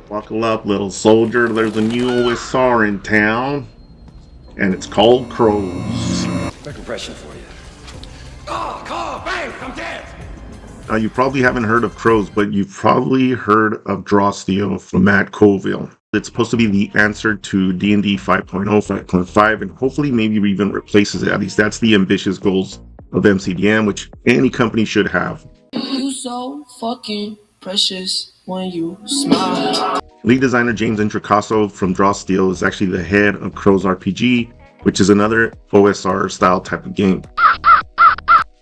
Buckle up, little soldier. There's a new OSR in town, and it's called Crows. Quick impression for you. Oh, call, bang, I'm dead. Now, you probably haven't heard of Crows, but you've probably heard of Draw Steel from Matt Colville. It's supposed to be the answer to D&D 5.0, 5.5, and hopefully maybe even replaces it. At least that's the ambitious goals of MCDM, which any company should have. You so fucking precious when you smile. Lead designer James Introcaso from Draw Steel is actually the head of Crows RPG, which is another OSR style type of game.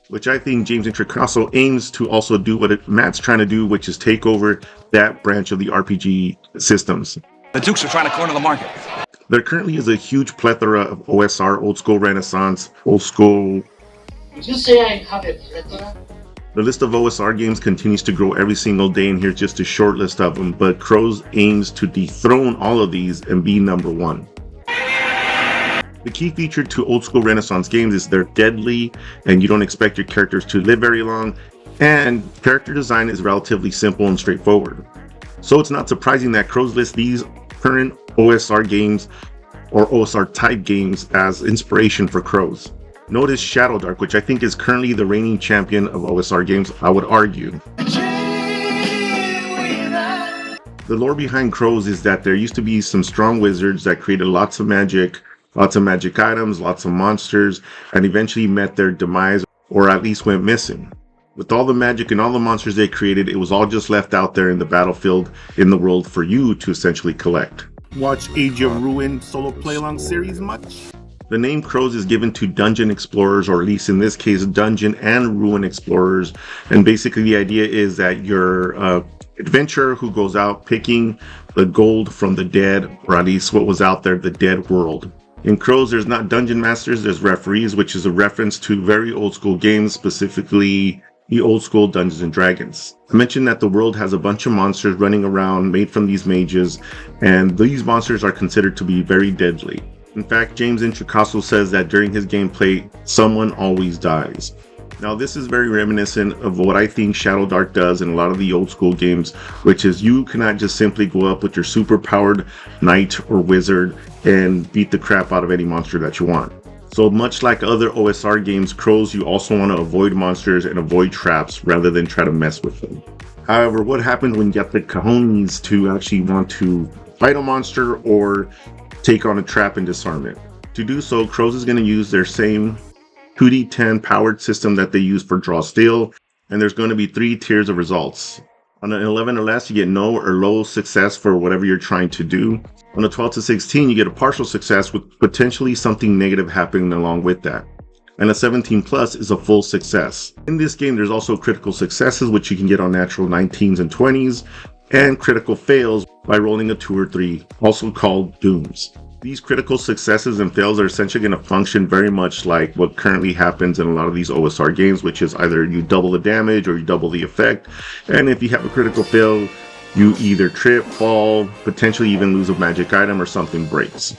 Which I think James Introcaso aims to also do what Matt's trying to do, which is take over that branch of the RPG systems. The Dukes are trying to corner the market. There currently is a huge plethora of OSR, old school Renaissance, old school. Did you say I have a plethora? The list of OSR games continues to grow every single day, and here's just a short list of them, but Crows aims to dethrone all of these and be number one. The key feature to old school Renaissance games is they're deadly, and you don't expect your characters to live very long, and character design is relatively simple and straightforward. So it's not surprising that Crows lists these current OSR games or OSR type games as inspiration for Crows. Notice Shadow Dark, which I think is currently the reigning champion of OSR games, I would argue. The lore behind Crows is that there used to be some strong wizards that created lots of magic items, lots of monsters, and eventually met their demise, or at least went missing. With all the magic and all the monsters they created, it was all just left out there in the battlefield in the world for you to essentially collect. Watch Age of Ruin solo play-along series much? The name Crows is given to dungeon explorers, or at least in this case, dungeon and ruin explorers. And basically the idea is that you're an adventurer who goes out picking the gold from the dead, or at least what was out there, the dead world. In Crows, there's not dungeon masters, there's referees, which is a reference to very old school games, specifically the old school Dungeons and Dragons. I mentioned that the world has a bunch of monsters running around made from these mages, and these monsters are considered to be very deadly. In fact, James Introcaso says that during his gameplay, someone always dies. Now, this is very reminiscent of what I think Shadow Dark does in a lot of the old school games, which is you cannot just simply go up with your super powered knight or wizard and beat the crap out of any monster that you want. So much like other OSR games, Crows, you also want to avoid monsters and avoid traps rather than try to mess with them. However, what happens when you get the cojones to actually want to fight a monster or take on a trap and disarm it? To do so, Crows is going to use their same 2d10 powered system that they use for Draw Steel, and there's going to be 3 tiers of results. On an 11 or less, you get no or low success for whatever you're trying to do. On a 12 to 16, you get a partial success with potentially something negative happening along with that. And a 17 plus is a full success. In this game, there's also critical successes, which you can get on natural 19s and 20s, and critical fails by rolling a 2 or 3, also called dooms. These critical successes and fails are essentially going to function very much like what currently happens in a lot of these OSR games, which is either you double the damage or you double the effect. And if you have a critical fail, you either trip, fall, potentially even lose a magic item, or something breaks.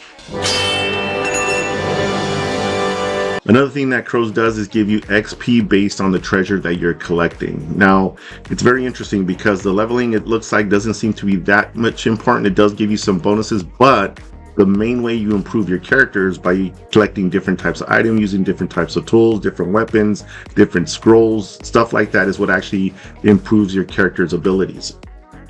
Another thing that Crows does is give you XP based on the treasure that you're collecting. Now, it's very interesting because the leveling, it looks like, doesn't seem to be that much important. It does give you some bonuses, but the main way you improve your character is by collecting different types of items, using different types of tools, different weapons, different scrolls, stuff like that is what actually improves your character's abilities.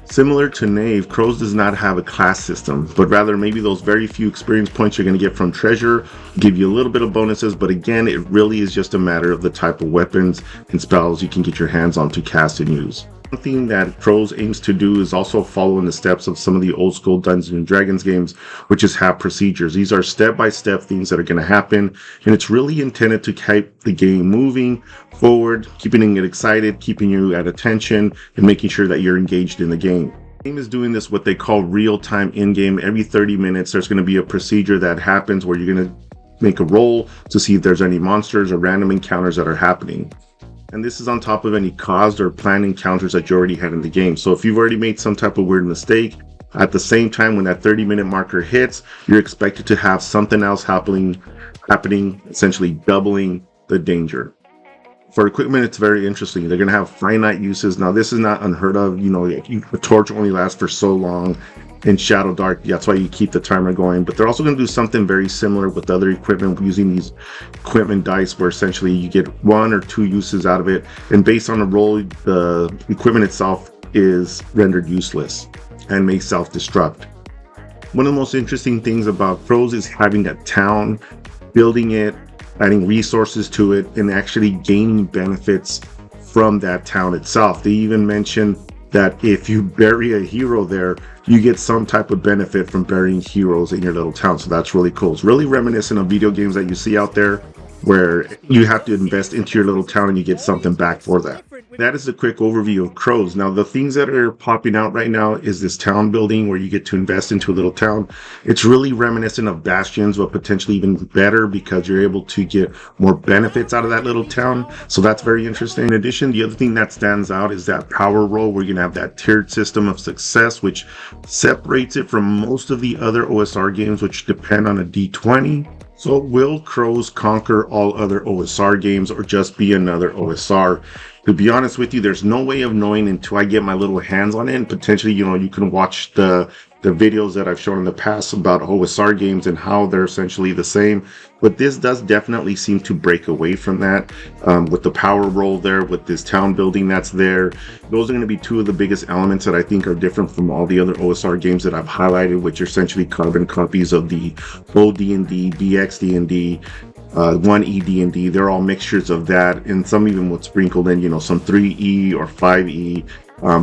Similar to Knave, Crows does not have a class system, but rather maybe those very few experience points you're going to get from treasure give you a little bit of bonuses, but again, it really is just a matter of the type of weapons and spells you can get your hands on to cast and use. One thing that Crows aims to do is also follow in the steps of some of the old school Dungeons and Dragons games, which is have procedures. These are step-by-step things that are going to happen, and it's really intended to keep the game moving forward, keeping it excited, keeping you at attention, and making sure that you're engaged in the game. The game is doing this what they call real-time in-game. Every 30 minutes, there's going to be a procedure that happens where you're going to make a roll to see if there's any monsters or random encounters that are happening. And this is on top of any caused or planned encounters that you already had in the game. So if you've already made some type of weird mistake, at the same time when that 30-minute marker hits, you're expected to have something else happening, essentially doubling the danger. For equipment, it's very interesting. They're going to have finite uses. Now, this is not unheard of. You know, a torch only lasts for so long in Shadow Dark. That's why you keep the timer going. But they're also going to do something very similar with other equipment using these equipment dice where essentially you get 1 or 2 uses out of it. And based on the roll, the equipment itself is rendered useless and may self-destruct. One of the most interesting things about Crows is having a town, building it, adding resources to it, and actually gaining benefits from that town itself. They even mention that if you bury a hero there, you get some type of benefit from burying heroes in your little town. So that's really cool. It's really reminiscent of video games that you see out there where you have to invest into your little town and you get something back for that. That is a quick overview of Crows. Now, the things that are popping out right now is this town building where you get to invest into a little town. It's really reminiscent of Bastions, but potentially even better because you're able to get more benefits out of that little town. So that's very interesting. In addition, the other thing that stands out is that power roll where you're going to have that tiered system of success, which separates it from most of the other OSR games, which depend on a D20. So will Crows conquer all other OSR games or just be another OSR? To be honest with you, there's no way of knowing until I get my little hands on it. And potentially, you know, you can watch the videos that I've shown in the past about OSR games and how they're essentially the same. But this does definitely seem to break away from that with the power roll there, with this town building that's there. Those are going to be 2 of the biggest elements that I think are different from all the other OSR games that I've highlighted, which are essentially carbon copies of the old D&D, BX D&D, 1E D&D. They're all mixtures of that, and some even would sprinkle in, you know, some 3E or 5E.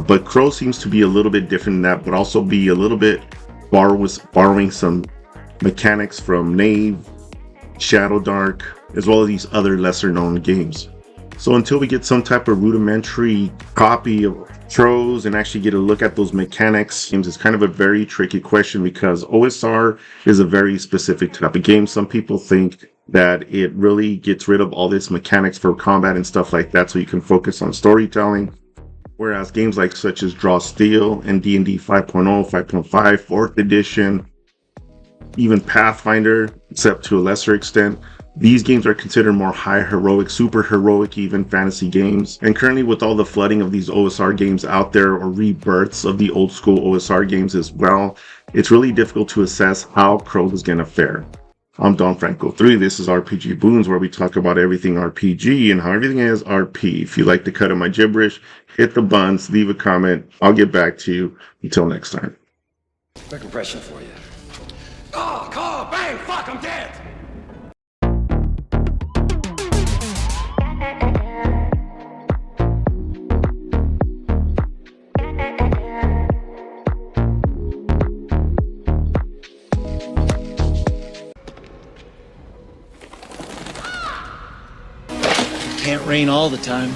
But Crow seems to be a little bit different than that, but also be a little bit borrowing some mechanics from Knave, Shadow Dark, as well as these other lesser known games. So until we get some type of rudimentary copy of Crows and actually get a look at those mechanics, it's kind of a very tricky question because OSR is a very specific type of game. Some people think that it really gets rid of all this mechanics for combat and stuff like that so you can focus on storytelling. Whereas games like such as Draw Steel and D&D 5.0, 5.5, 4th edition, even Pathfinder, except to a lesser extent, these games are considered more high heroic, super heroic, even fantasy games. And currently with all the flooding of these OSR games out there or rebirths of the old school OSR games as well, it's really difficult to assess how Crow is going to fare. I'm Don Franco 3. This is RPG Boons, where we talk about everything RPG and how everything is RP. If you like to cut in my gibberish, hit the buttons, leave a comment. I'll get back to you. Until next time. Quick impression for you. Oh, call, bang, fuck, I'm dead! Can't rain all the time.